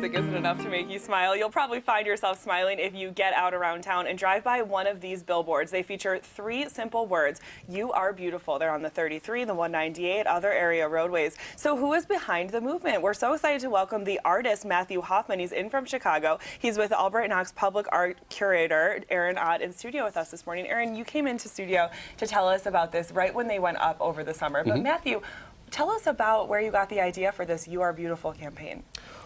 music isn't enough to make you smile, you'll probably find yourself smiling if you get out around town and drive by one of these billboards. They feature 3 simple words: "You are beautiful." They're on the 33, the 198, other area roadways. So who is behind the movement? We're so excited to welcome the artist Matthew Hoffman. He's in from Chicago. He's with Albright Knox Public Art Curator Aaron Ott in studio with us this morning. Aaron, you came into studio to tell us about this right when they went up over the summer. But Matthew, tell us about where you got the idea for this "You Are Beautiful" campaign.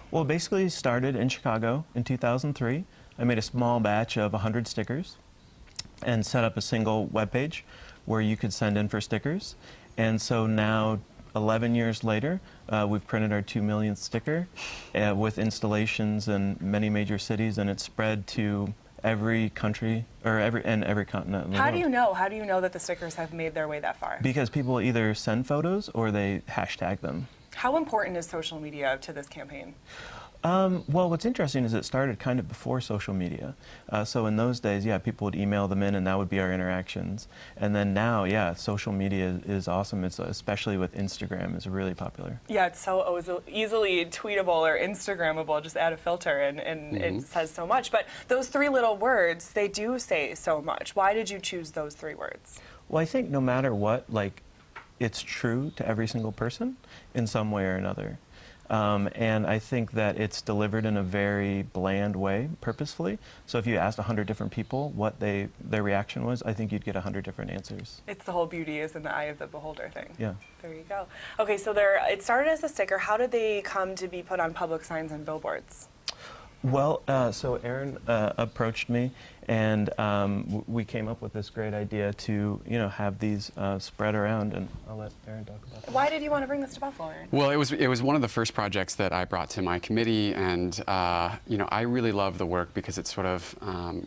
Well, basically started in Chicago in 2003. I made a small batch of 100 stickers and set up a single webpage where you could send in for stickers. And so now, 11 years later, we've printed our 2 millionth sticker with installations in many major cities, and it's spread to every country or every continent in the world. How do you know? How do you know that the stickers have made their way that far? Because people either send photos or they hashtag them. How important is social media to this campaign? Well, what's interesting is it started kind of before social media. So in those days, yeah, people would email them in and that would be our interactions. And then now, yeah, social media is awesome. It's especially with Instagram, is really popular. Yeah, it's so easily tweetable or Instagrammable. Just add a filter and it says so much. But those 3 little words, they do say so much. Why did you choose those 3 words? Well, I think no matter what, like, it's true to every single person in some way or another. And I think that it's delivered in a very bland way, purposefully. So if you asked 100 different people what their reaction was, I think you'd get 100 different answers. It's the whole beauty is in the eye of the beholder thing. Yeah. There you go. Okay, so it started as a sticker. How did they come to be put on public signs and billboards? Well, so Aaron approached me, and we came up with this great idea to, have these spread around, and I'll let Aaron talk about that. Why did you want to bring this to Buffalo, Aaron? Well, it was one of the first projects that I brought to my committee, and I really love the work because it sort of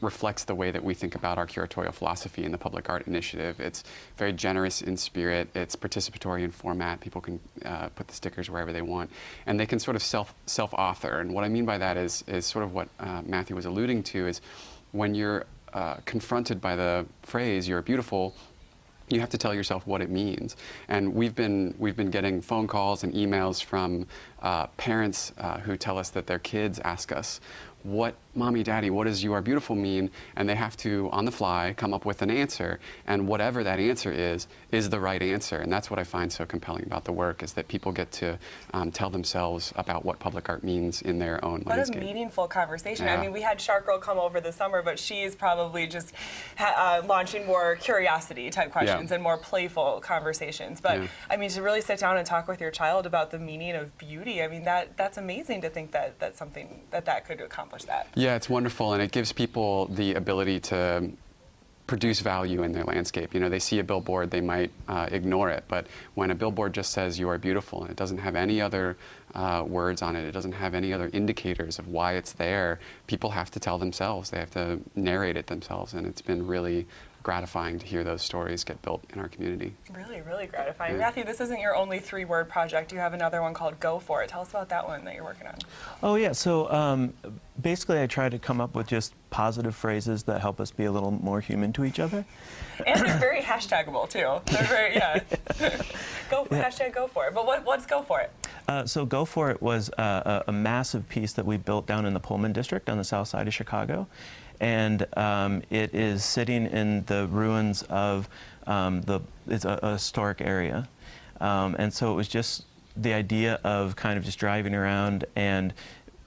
reflects the way that we think about our curatorial philosophy in the Public Art Initiative. It's very generous in spirit. It's participatory in format. People can put the stickers wherever they want, and they can sort of self-author. And what I mean by that is sort of what Matthew was alluding to, is when you're confronted by the phrase "you're beautiful," you have to tell yourself what it means. And we've been getting phone calls and emails from parents who tell us that their kids ask us, "Mommy, Daddy, what does 'You Are Beautiful' mean?" And they have to, on the fly, come up with an answer. And whatever that answer is the right answer. And that's what I find so compelling about the work, is that people get to tell themselves about what public art means in their own landscape. What a meaningful conversation. Yeah. I mean, we had Shark Girl come over this summer, but she's probably just launching more curiosity type questions and more playful conversations. But I mean, to really sit down and talk with your child about the meaning of beauty, I mean, that's amazing to think that something that could accomplish that. Yeah, it's wonderful, and it gives people the ability to produce value in their landscape. They see a billboard, they might ignore it, but when a billboard just says "You are beautiful" and it doesn't have any other words on it, it doesn't have any other indicators of why it's there, people have to tell themselves, they have to narrate it themselves, and it's been really gratifying to hear those stories get built in our community. Really, really gratifying. Yeah. Matthew, this isn't your only 3-word project. You have another one called Go For It. Tell us about that one that you're working on. Oh, yeah. So basically, I try to come up with just positive phrases that help us be a little more human to each other. And they're very hashtagable, too. They're very, hashtag Go For It. But what's Go For It? So Go For It was a massive piece that we built down in the Pullman district on the south side of Chicago. And it is sitting in the ruins of it's a historic area. And so it was just the idea of kind of just driving around and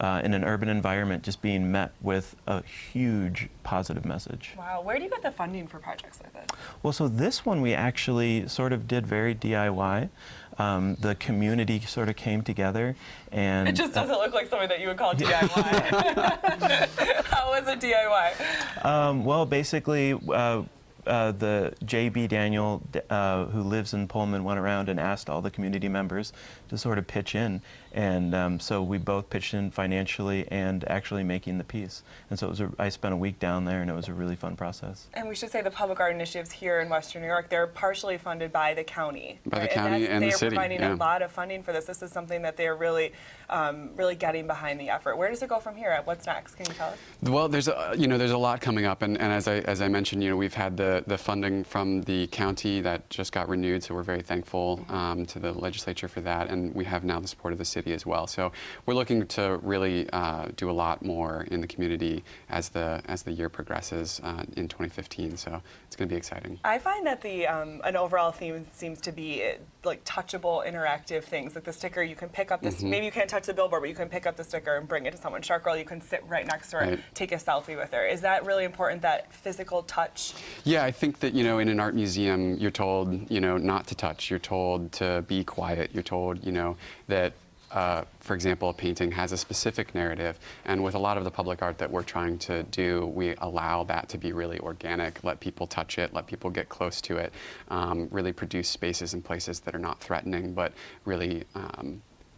in an urban environment just being met with a huge positive message. Wow, where do you get the funding for projects like this? Well, so this one we actually sort of did very DIY. The community sort of came together, and it just doesn't look like something that you would call DIY. How was it DIY? Well, basically, the J.B. Daniel, who lives in Pullman, went around and asked all the community members to sort of pitch in. And so we both pitched in financially and actually making the piece. And so I spent a week down there, and it was a really fun process. And we should say the public art initiatives here in Western New York, they're partially funded by the county. By the county and the city. They're providing a lot of funding for this. This is something that they're really getting behind the effort. Where does it go from here? What's next? Can you tell us? Well, there's a lot coming up, and as I mentioned, we've had the the funding from the county that just got renewed, so we're very thankful to the legislature for that, and we have now the support of the city as well. So we're looking to really do a lot more in the community as the year progresses in 2015. So it's going to be exciting. I find that the an overall theme seems to be like touchable, interactive things. Like the sticker, you can pick up this. Maybe you can't touch the billboard, but you can pick up the sticker and bring it to someone. Shark Girl, you can sit right next to her, Right. take a selfie with her. Is that really important? That physical touch? Yeah, I think that, in an art museum, you're told, not to touch. You're told to be quiet. You're told, that, for example, a painting has a specific narrative. And with a lot of the public art that we're trying to do, we allow that to be really organic, let people touch it, let people get close to it, really produce spaces and places that are not threatening, but really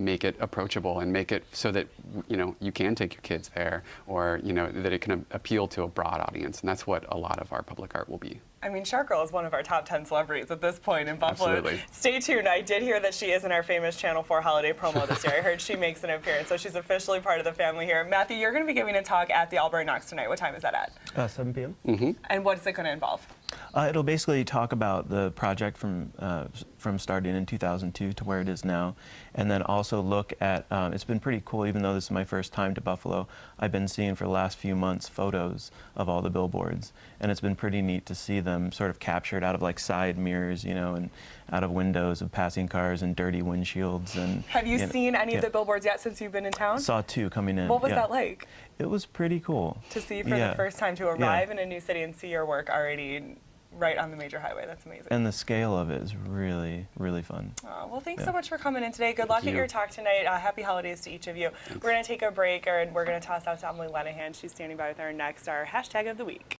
make it approachable and make it so that you can take your kids there, or that it can appeal to a broad audience, and that's what a lot of our public art will be. I mean, Shark Girl is one of our top 10 celebrities at this point in Buffalo. Absolutely. Stay tuned. I did hear that she is in our famous Channel 4 holiday promo this year. I heard she makes an appearance, so she's officially part of the family here. Matthew, you're going to be giving a talk at the Albury Knox tonight. What time is that at? 7 p.m. And what is it going to involve? It'll basically talk about the project from starting in 2002 to where it is now, and then also look at, it's been pretty cool, even though this is my first time to Buffalo, I've been seeing for the last few months photos of all the billboards, and it's been pretty neat to see them sort of captured out of like side mirrors, and out of windows of passing cars and dirty windshields. And Have you seen any of yeah. the billboards yet since you've been in town? Saw 2 coming in. What was yeah. that like? It was pretty cool. To see for Yeah. the first time, to arrive in a new city and see your work already right on the major highway. That's amazing. And the scale of it is really, really fun. Well, thanks Yeah. so much for coming in today. Good luck at you. your talk tonight. Happy holidays to each of you. We're going to take a break, and we're going to toss out to Emily Lenahan. She's standing by with our next, our hashtag of the week.